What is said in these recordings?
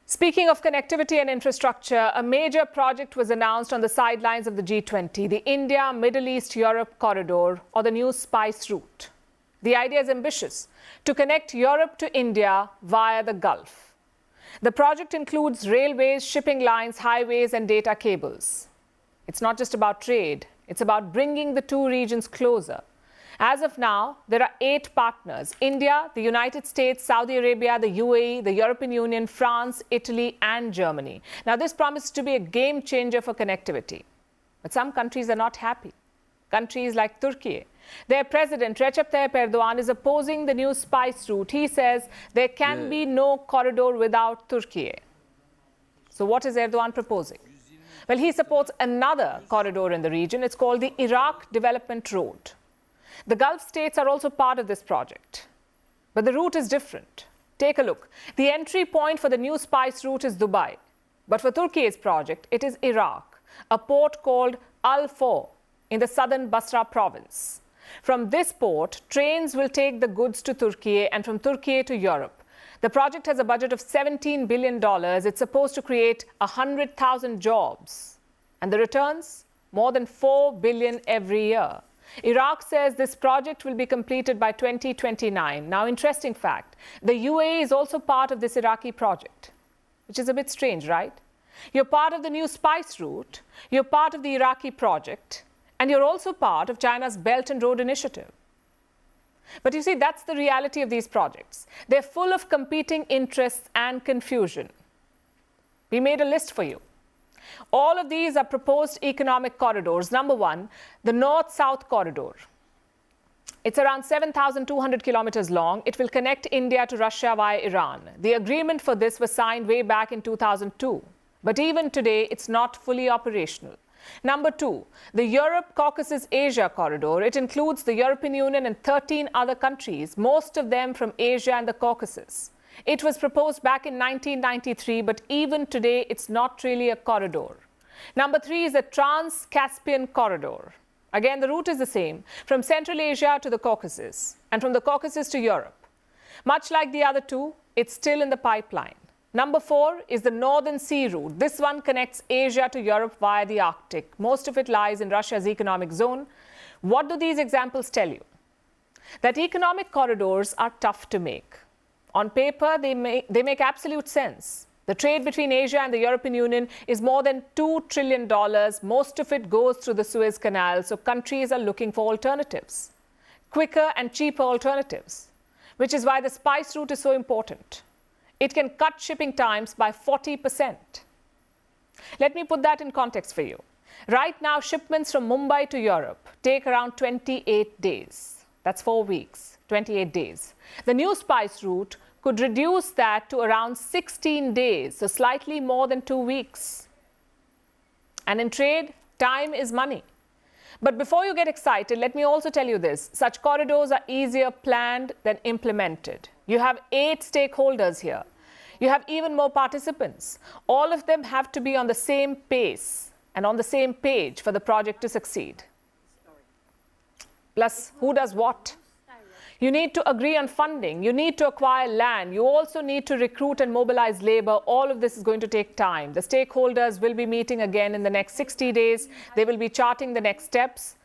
Speaking of connectivity and infrastructure, a major project was announced on the sidelines of the G20, the India, Middle East, Europe corridor, or the new spice route. The idea is ambitious, to connect Europe to India via the Gulf. The project includes railways, shipping lines, highways, and data cables. It's not just about trade, it's about bringing the two regions closer. As of now, there are 8 partners: India, the United States, Saudi Arabia, the UAE, the European Union, France, Italy, and Germany. Now, this promises to be a game changer for connectivity. But some countries are not happy. Countries like Turkiye. Their president, Recep Tayyip Erdogan, is opposing the new spice route. He says there can be no corridor without Turkiye. So what is Erdogan proposing? Well, he supports another corridor in the region. It's called the Iraq Development Road. The Gulf states are also part of this project. But the route is different. Take a look. The entry point for the new spice route is Dubai. But for Turkiye's project, it is Iraq, a port called Al-Faw in the southern Basra province. From this port, trains will take the goods to Turkiye and from Turkiye to Europe. The project has a budget of $17 billion. It's supposed to create 100,000 jobs. And the returns? More than $4 billion every year. Iraq says this project will be completed by 2029. Now, interesting fact, the UAE is also part of this Iraqi project, which is a bit strange, right? You're part of the new spice route, you're part of the Iraqi project, and you're also part of China's Belt and Road Initiative. But you see, that's the reality of these projects. They're full of competing interests and confusion. We made a list for you. All of these are proposed economic corridors. Number 1, the North-South corridor. It's around 7,200 kilometers long. It will connect India to Russia via Iran. The agreement for this was signed way back in 2002. But even today, it's not fully operational. Number 2, the Europe-Caucasus-Asia corridor. It includes the European Union and 13 other countries, most of them from Asia and the Caucasus. It was proposed back in 1993, but even today, it's not really a corridor. Number 3 is the Trans-Caspian corridor. Again, the route is the same, from Central Asia to the Caucasus, and from the Caucasus to Europe. Much like the other two, it's still in the pipeline. Number 4 is the Northern Sea route. This one connects Asia to Europe via the Arctic. Most of it lies in Russia's economic zone. What do these examples tell you? That economic corridors are tough to make. On paper, they make absolute sense. The trade between Asia and the European Union is more than $2 trillion. Most of it goes through the Suez Canal, so countries are looking for alternatives. Quicker and cheaper alternatives, which is why the spice route is so important. It can cut shipping times by 40%. Let me put that in context for you. Right now, shipments from Mumbai to Europe take around 28 days. That's 4 weeks, 28 days. The new spice route could reduce that to around 16 days, so slightly more than 2 weeks. And in trade, time is money. But before you get excited, let me also tell you this. Such corridors are easier planned than implemented. You have 8 stakeholders here. You have even more participants. All of them have to be on the same pace and on the same page for the project to succeed. Plus, who does what? You need to agree on funding. You need to acquire land. You also need to recruit and mobilize labor. All of this is going to take time. The stakeholders will be meeting again in the next 60 days. They will be charting the next steps.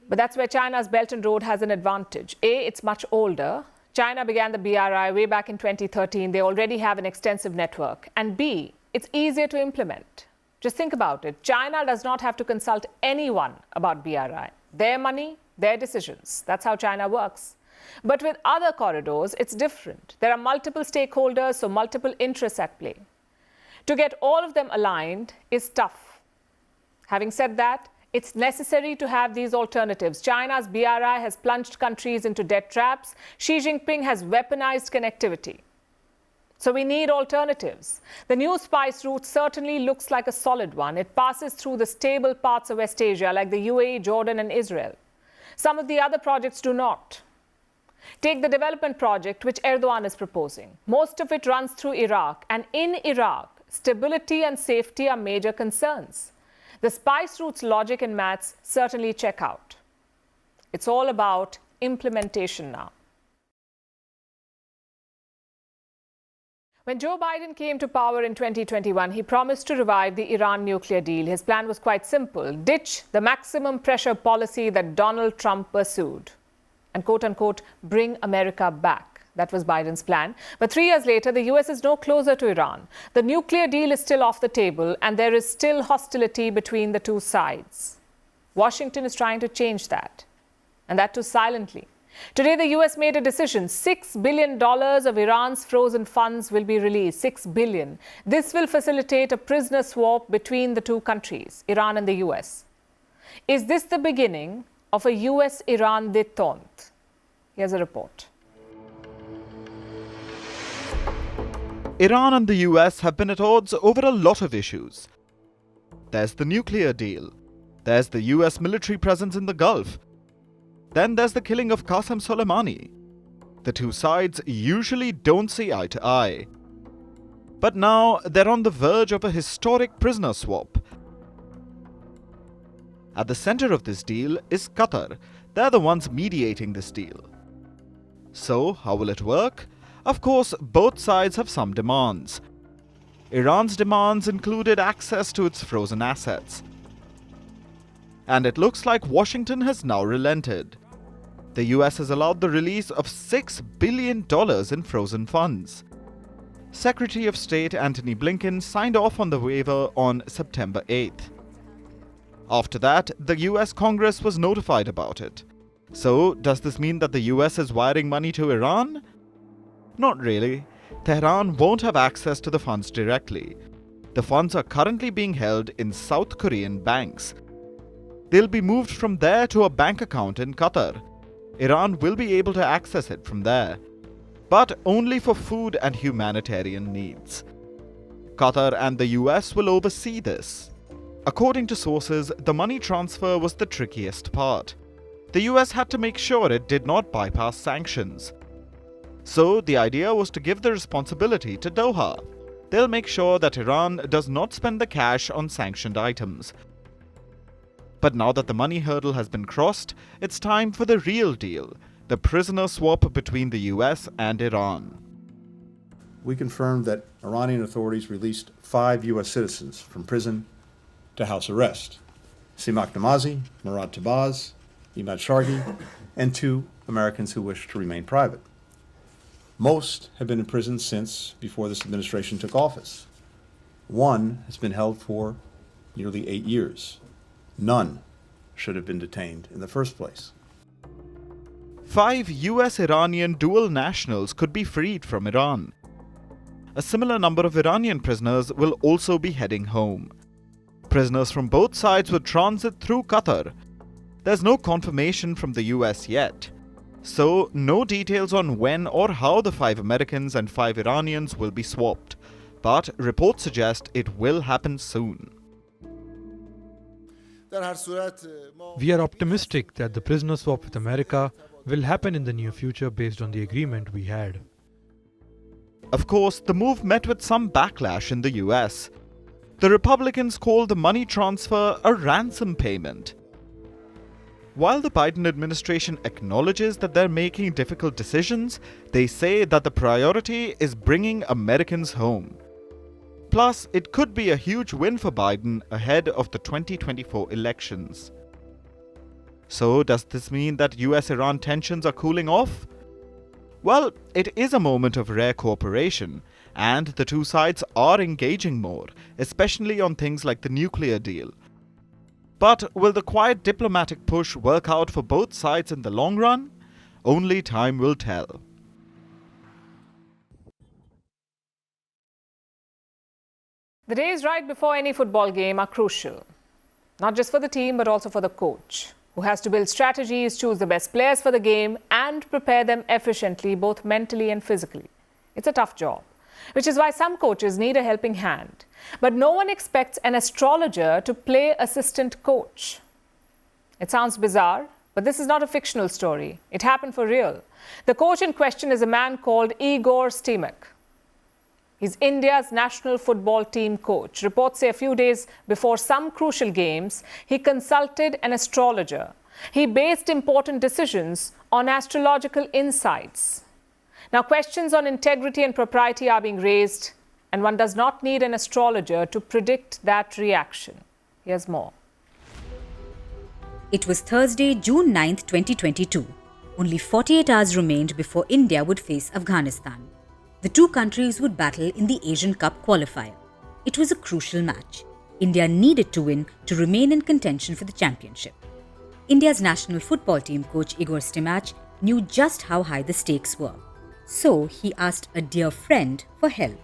But that's where China's Belt and Road has an advantage. A, it's much older. China began the BRI way back in 2013. They already have an extensive network. And B, it's easier to implement. Just think about it. China does not have to consult anyone about BRI. Their money, their decisions. That's how China works. But with other corridors, it's different. There are multiple stakeholders, so multiple interests at play. To get all of them aligned is tough. Having said that, it's necessary to have these alternatives. China's BRI has plunged countries into debt traps. Xi Jinping has weaponized connectivity. So we need alternatives. The new spice route certainly looks like a solid one. It passes through the stable parts of West Asia, like the UAE, Jordan, and Israel. Some of the other projects do not. Take the development project, which Erdogan is proposing. Most of it runs through Iraq, and in Iraq, stability and safety are major concerns. The spice route's logic and maths certainly check out. It's all about implementation now. When Joe Biden came to power in 2021, he promised to revive the Iran nuclear deal. His plan was quite simple: ditch the maximum pressure policy that Donald Trump pursued and, quote unquote, bring America back. That was Biden's plan. But 3 years later, the US is no closer to Iran. The nuclear deal is still off the table, and there is still hostility between the two sides. Washington is trying to change that, and that too silently. Today, the US made a decision. $6 billion of Iran's frozen funds will be released. $6 billion. This will facilitate a prisoner swap between the two countries, Iran and the US. Is this the beginning of a US-Iran détente? Here's a report. Iran and the US have been at odds over a lot of issues. There's the nuclear deal. There's the US military presence in the Gulf. Then there's the killing of Qasem Soleimani. The two sides usually don't see eye to eye. But now they're on the verge of a historic prisoner swap. At the center of this deal is Qatar. They're the ones mediating this deal. So, how will it work? Of course, both sides have some demands. Iran's demands included access to its frozen assets. And it looks like Washington has now relented. The US has allowed the release of $6 billion in frozen funds. Secretary of State Antony Blinken signed off on the waiver on September 8th. After that, the US Congress was notified about it. So, does this mean that the US is wiring money to Iran? Not really. Tehran won't have access to the funds directly. The funds are currently being held in South Korean banks. They'll be moved from there to a bank account in Qatar. Iran will be able to access it from there, but only for food and humanitarian needs. Qatar and the US will oversee this. According to sources, the money transfer was the trickiest part. The US had to make sure it did not bypass sanctions. So the idea was to give the responsibility to Doha. They'll make sure that Iran does not spend the cash on sanctioned items. But now that the money hurdle has been crossed, it's time for the real deal, the prisoner swap between the US and Iran. We confirmed that Iranian authorities released 5 US citizens from prison to house arrest: Simak Namazi, Murad Tabaz, Imad Shargi, and 2 Americans who wish to remain private. Most have been in prison since before this administration took office. 1 has been held for nearly 8 years. None should have been detained in the first place. 5 US-Iranian dual nationals could be freed from Iran. A similar number of Iranian prisoners will also be heading home. Prisoners from both sides would transit through Qatar. There's no confirmation from the US yet, so no details on when or how the 5 Americans and 5 Iranians will be swapped, but reports suggest it will happen soon. We are optimistic that the prisoner swap with America will happen in the near future based on the agreement we had. Of course, the move met with some backlash in the US. The Republicans called the money transfer a ransom payment. While the Biden administration acknowledges that they're making difficult decisions, they say that the priority is bringing Americans home. Plus, it could be a huge win for Biden ahead of the 2024 elections. So, does this mean that US-Iran tensions are cooling off? Well, it is a moment of rare cooperation, and the two sides are engaging more, especially on things like the nuclear deal. But will the quiet diplomatic push work out for both sides in the long run? Only time will tell. The days right before any football game are crucial, not just for the team, but also for the coach, who has to build strategies, choose the best players for the game, and prepare them efficiently, both mentally and physically. It's a tough job, which is why some coaches need a helping hand. But no one expects an astrologer to play assistant coach. It sounds bizarre, but this is not a fictional story. It happened for real. The coach in question is a man called Igor Stimac. He's India's national football team coach. Reports say a few days before some crucial games, he consulted an astrologer. He based important decisions on astrological insights. Now, questions on integrity and propriety are being raised, and one does not need an astrologer to predict that reaction. Here's more. It was Thursday, June 9th, 2022. Only 48 hours remained before India would face Afghanistan. The two countries would battle in the Asian Cup qualifier. It was a crucial match. India needed to win to remain in contention for the championship. India's national football team coach Igor Stimac knew just how high the stakes were. So he asked a dear friend for help.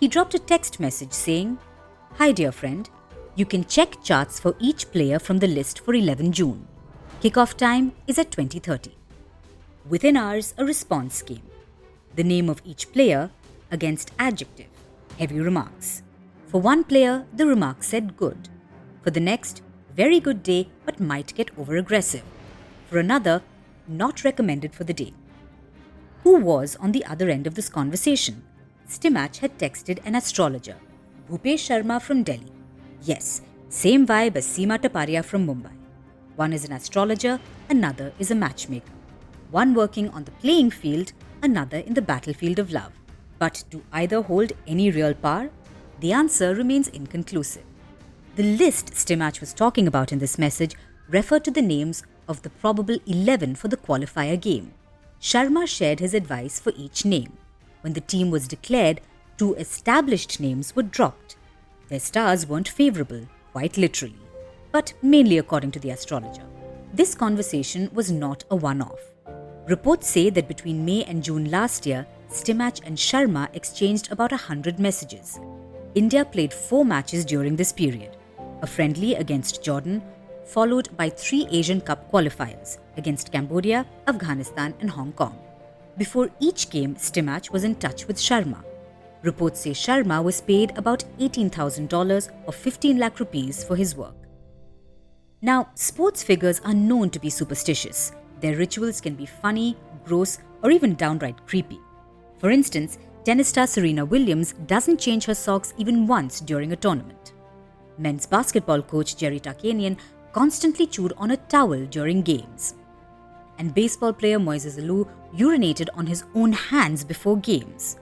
He dropped a text message saying, "Hi dear friend, you can check charts for each player from the list for 11 June. Kickoff time is at 20:30. Within hours, a response came. The name of each player against adjective, heavy remarks. For one player, the remark said good. For the next, very good day but might get over-aggressive. For another, not recommended for the day. Who was on the other end of this conversation? Stimac had texted an astrologer, Bhupesh Sharma from Delhi. Yes, same vibe as Seema Taparia from Mumbai. One is an astrologer, another is a matchmaker. One working on the playing field, another in the battlefield of love. But do either hold any real power? The answer remains inconclusive. The list Stimac was talking about in this message referred to the names of the probable 11 for the qualifier game. Sharma shared his advice for each name. When the team was declared, 2 established names were dropped. Their stars weren't favourable, quite literally, but mainly according to the astrologer. This conversation was not a one-off. Reports say that between May and June last year, Stimac and Sharma exchanged about 100 messages. India played 4 matches during this period. A friendly against Jordan, followed by 3 Asian Cup qualifiers against Cambodia, Afghanistan and Hong Kong. Before each game, Stimac was in touch with Sharma. Reports say Sharma was paid about $18,000 or 15 lakh rupees for his work. Now, sports figures are known to be superstitious. Their rituals can be funny, gross, or even downright creepy. For instance, tennis star Serena Williams doesn't change her socks even once during a tournament. Men's basketball coach Jerry Tarkanian constantly chewed on a towel during games. And baseball player Moises Alou urinated on his own hands before games.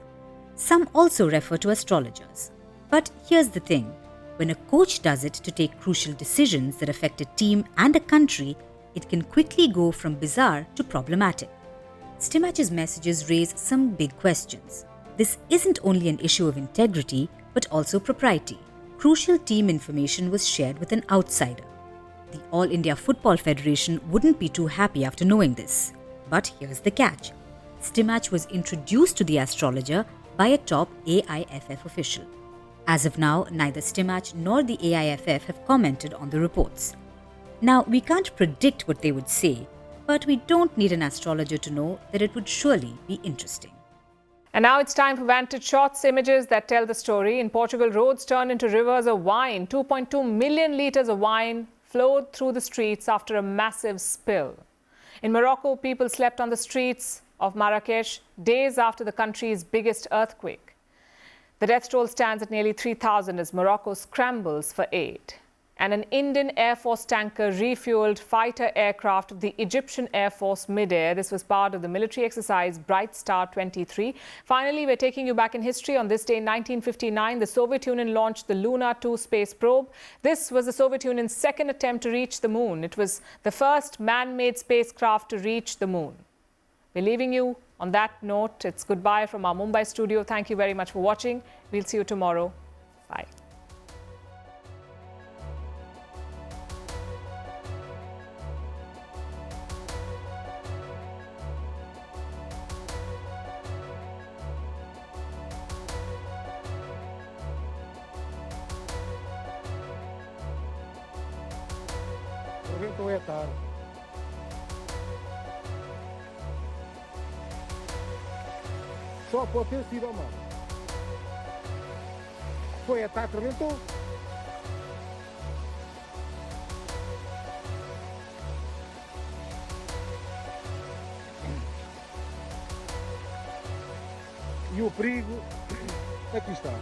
Some also refer to astrologers. But here's the thing. When a coach does it to take crucial decisions that affect a team and a country, it can quickly go from bizarre to problematic. Stimac's messages raise some big questions. This isn't only an issue of integrity, but also propriety. Crucial team information was shared with an outsider. The All India Football Federation wouldn't be too happy after knowing this. But here's the catch. Stimac was introduced to the astrologer by a top AIFF official. As of now, neither Stimac nor the AIFF have commented on the reports. Now, we can't predict what they would say, but we don't need an astrologer to know that it would surely be interesting. And now it's time for Vantage Shots, images that tell the story. In Portugal, roads turned into rivers of wine. 2.2 million litres of wine flowed through the streets after a massive spill. In Morocco, people slept on the streets of Marrakesh days after the country's biggest earthquake. The death toll stands at nearly 3,000 as Morocco scrambles for aid. And an Indian Air Force tanker refueled fighter aircraft of the Egyptian Air Force mid-air. This was part of the military exercise Bright Star 23. Finally, we're taking you back in history. On this day in 1959, the Soviet Union launched the Luna 2 space probe. This was the Soviet Union's second attempt to reach the moon. It was the first man-made spacecraft to reach the moon. We're leaving you on that note. It's goodbye from our Mumbai studio. Thank you very much for watching. We'll see you tomorrow. Bye. Só pode ter sido a mão. Foi ataque, rebentou. E o perigo aqui está.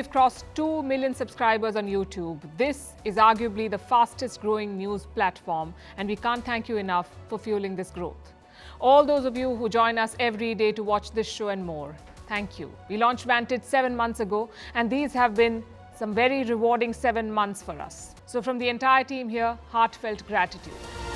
We've crossed 2 million subscribers on YouTube. This is arguably the fastest growing news platform, and we can't thank you enough for fueling this growth. All those of you who join us every day to watch this show and more, thank you. We launched Vantage 7 months ago, and these have been some very rewarding 7 months for us. So from the entire team here, heartfelt gratitude.